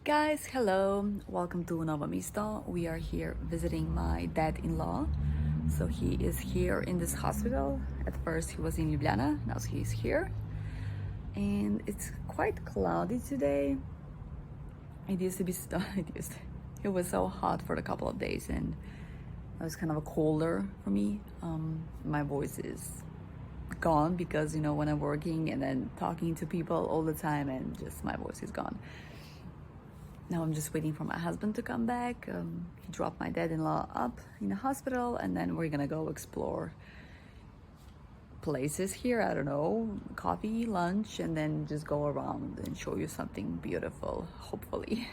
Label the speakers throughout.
Speaker 1: Guys, hello, welcome to Novo Mesto. We are here visiting my dad-in-law. So he is here in this hospital. At first he was in Ljubljana, now he's here. And it's quite cloudy today. It used to be, it was so hot for a couple of days and it was kind of a colder for me. My voice is gone because, you know, when I'm working and then talking to people all the time and just my voice is gone. Now I'm just waiting for my husband to come back. He dropped my dad-in-law up in the hospital and then we're gonna go explore places here. I don't know, coffee, lunch, and then just go around and show you something beautiful, hopefully.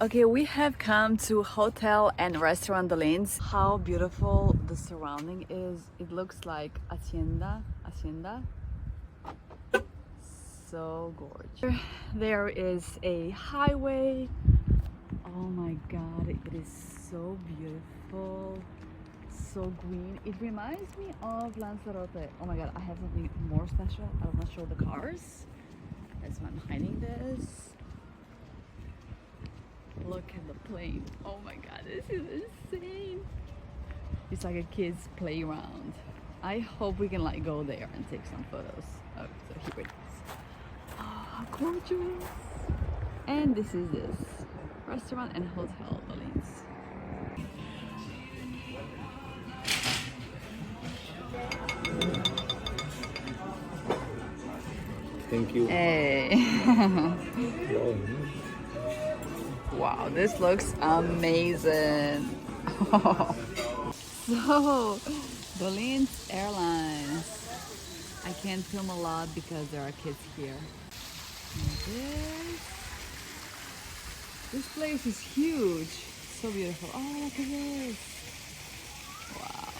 Speaker 1: Okay, we have come to Hotel and Restaurant Dolenjc. How beautiful the surrounding is. It looks like hacienda. So gorgeous. There is a highway. Oh my god, it is so beautiful, so green. It reminds me of Lanzarote. Oh my god, I have something more special. I want to show the cars. That's why I'm hiding this. Look at the plane. Oh my god, this is insane. It's like a kid's playground. I hope we can like go there and take some photos. Oh, so here it is. Oh, gorgeous. And this is restaurant and hotel Dolenjc.
Speaker 2: Thank you.
Speaker 1: Hey. Wow, this looks amazing. So, Dolenjc Airlines. I can't film a lot because there are kids here. And this place is huge. So beautiful. Oh, look at this. Wow.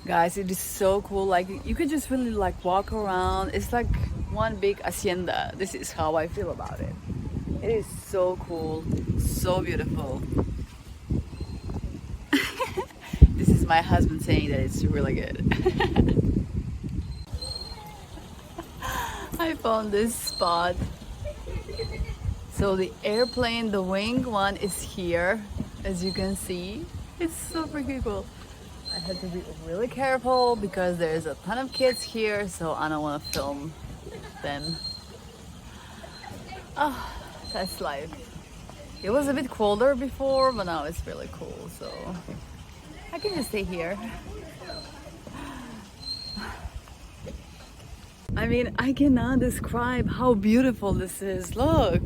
Speaker 1: Guys, it is so cool. Like, you could just really like walk around. It's like one big hacienda. This is how I feel about it. It is so cool, so beautiful. This is my husband saying that it's really good. I found this spot. So the airplane, the wing one is here, as you can see. It's so freaking cool. I had to be really careful because there's a ton of kids here, so I don't want to film them. Oh, that's life. It was a bit colder before, but now it's really cool, so I can just stay here. I mean, I cannot describe how beautiful this is. Look.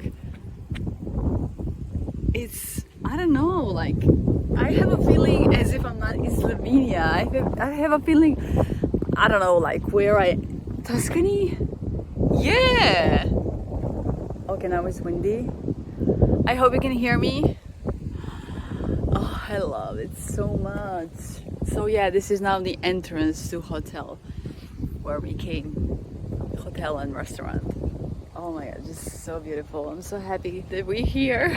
Speaker 1: It's, I don't know, like, I have a feeling as if I'm not in Slovenia. I have a feeling, I don't know, like Tuscany? Yeah! Okay, now it's windy. I hope you can hear me. Oh, I love it so much. So yeah, this is now the entrance to hotel where we came. Hotel and restaurant. Oh my god, just so beautiful. I'm so happy that we're here.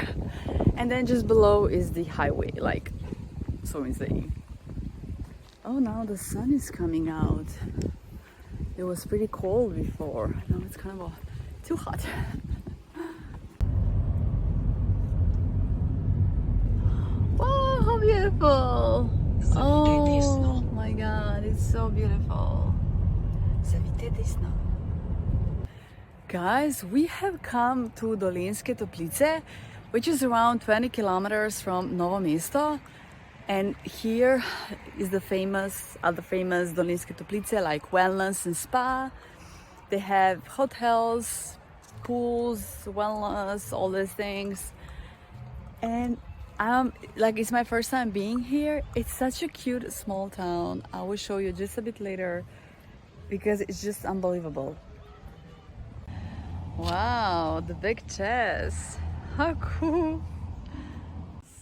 Speaker 1: And then just below is the highway, like, so insane. Oh, now the sun is coming out. It was pretty cold before. Now it's kind of too hot. Wow, how beautiful. Oh my god, it's so beautiful. Guys, we have come to Dolenjske Toplice, which is around 20 kilometers from Novo Mesto. And here is the famous Dolenjske Toplice, like wellness and spa. They have hotels, pools, wellness, all these things. And like, it's my first time being here. It's such a cute small town. I will show you just a bit later because it's just unbelievable. Wow, the big chest. How cool.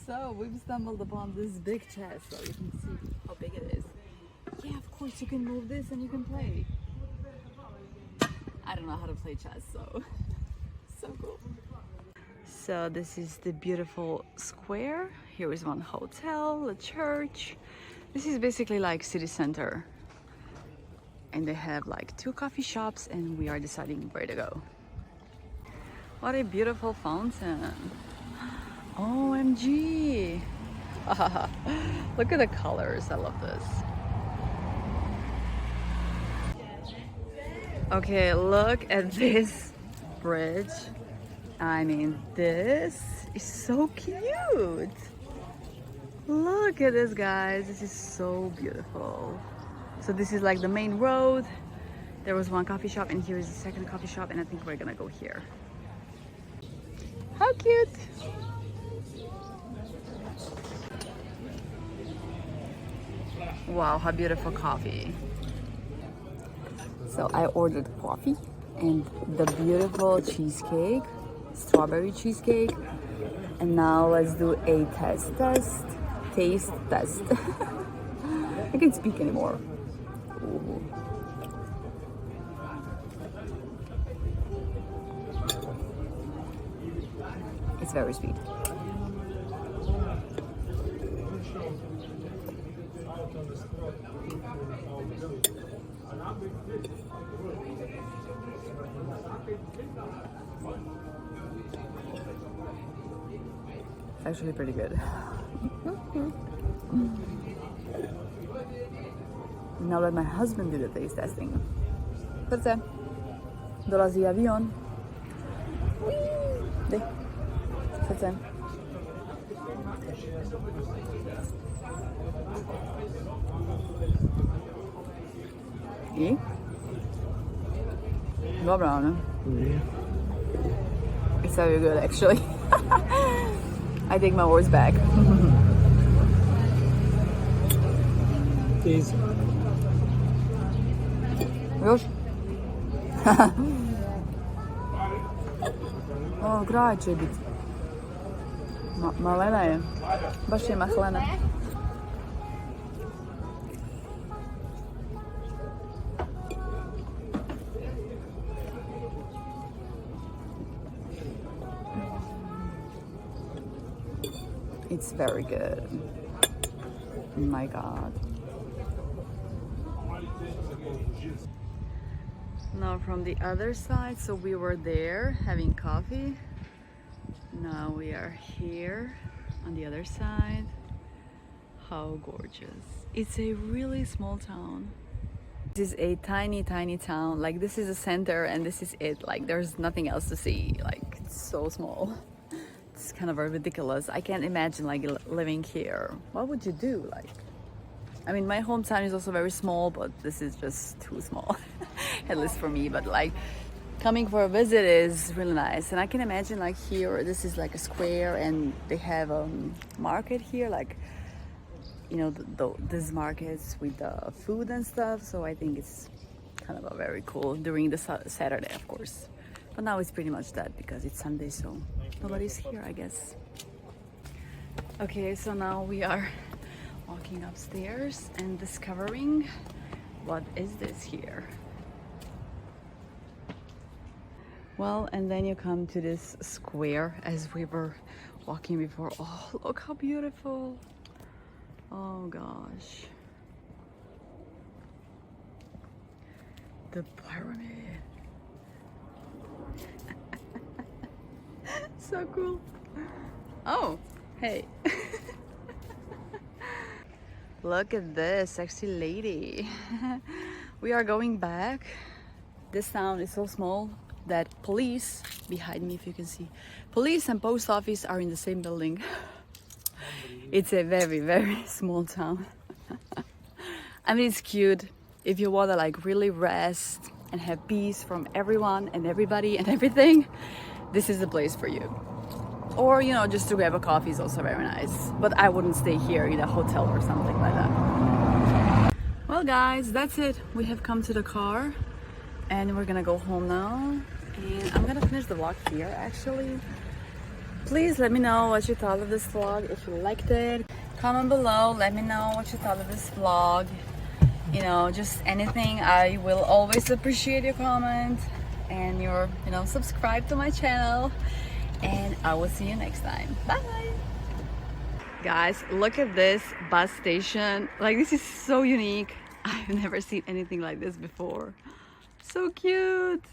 Speaker 1: So we've stumbled upon this big chest, so you can see how big it is. Yeah, of course you can move this and you can play. I don't know how to play chess, so so cool. So this is the beautiful square. Here is one hotel, a church. This is basically like city center. and they have like 2 coffee shops, and we are deciding where to go. What a beautiful fountain. OMG. Look at the colors. I love this. Okay, look at this bridge. I mean, this is so cute. Look at this, guys. This is so beautiful. So this is like the main road. There was 1 coffee shop, and here is the second coffee shop, and I think we're gonna go here. How cute. Wow, how beautiful coffee. So I ordered coffee and the beautiful cheesecake, strawberry cheesecake. And now let's do a taste test. I can't speak anymore. Ooh. It's very sweet. It's actually pretty good. Now let my husband do the taste testing. Srdce. Dorazí avión. Dej. Srdce. I? Dobra, ne? It's very good, actually. I take my words back.
Speaker 2: Please.
Speaker 1: Još? O, kraj će biti. Malena je. Baš je mahlena. It's very good. Oh my God. Now from the other side, so we were there having coffee. Now we are here on the other side. How gorgeous. It's a really small town. This is a tiny town. Like, this is a center and this is it. Like, there's nothing else to see. Like, it's so small. It's kind of ridiculous. I can't imagine like living here. What would you do? Like, I mean, my hometown is also very small, but this is just too small, at least for me. But like, coming for a visit is really nice. And I can imagine like here, this is like a square, and they have a market here, like, you know, these markets with the food and stuff. So I think it's kind of a very cool during the Saturday, of course. But now it's pretty much that because it's Sunday, so nobody's here, I guess. Okay, so now we are walking upstairs and discovering what is this here. Well, and then you come to this square as we were walking before. Oh, look how beautiful. Oh gosh. The pyramid. So cool. Oh, hey. Look at this sexy lady. We are going back. This town is so small that police, behind me if you can see, police and post office are in the same building. It's a very small town. I mean, it's cute if you want to like really rest and have peace from everyone and everybody and everything. This is the place for you. Or, you know, just to grab a coffee is also very nice. But I wouldn't stay here in a hotel or something like that. Well guys, that's it. We have come to the car and we're gonna go home now. And I'm gonna finish the vlog here actually. Please let me know what you thought of this vlog, if you liked it. Comment below, let me know what you thought of this vlog. You know, just anything. I will always appreciate your comment and your, you know, subscribe to my channel. And I will see you next time. Bye! Guys, look at this bus station. Like, this is so unique. I've never seen anything like this before. So cute.